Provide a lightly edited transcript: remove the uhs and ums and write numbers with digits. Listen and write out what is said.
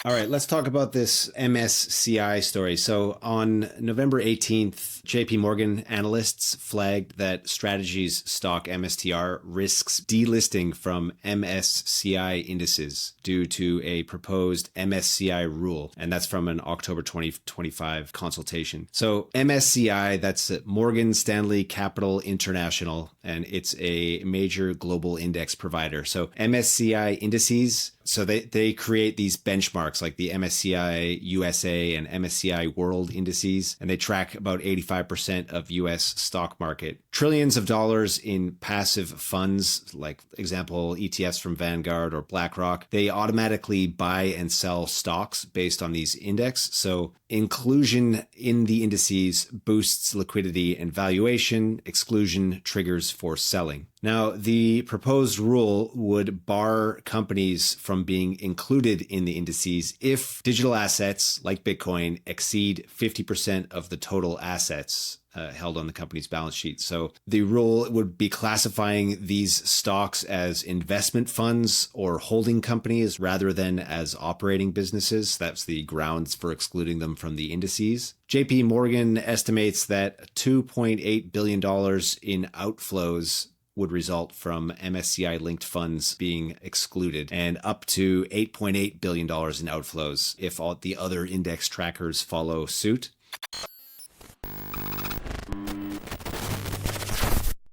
All right, let's talk about this MSCI story. So on November 18th, JP Morgan analysts flagged that Strategy's stock MSTR risks delisting from MSCI indices due to a proposed MSCI rule. And that's from an October 2025 consultation. So MSCI, that's Morgan Stanley Capital International, and it's a major global index provider. So MSCI indices, so they create these benchmarks like the MSCI USA and MSCI World indices, and they track about 85% of US stock market. Trillions of dollars in passive funds, like example, ETFs from Vanguard or BlackRock, they automatically buy and sell stocks based on these index. So inclusion in the indices boosts liquidity and valuation. Exclusion triggers for selling. Now, the proposed rule would bar companies from being included in the indices if digital assets like Bitcoin exceed 50% of the total assets held on the company's balance sheet. So the rule would be classifying these stocks as investment funds or holding companies rather than as operating businesses. That's the grounds for excluding them from the indices. JP Morgan estimates that $2.8 billion in outflows would result from MSCI-linked funds being excluded, and up to $8.8 billion in outflows if all the other index trackers follow suit.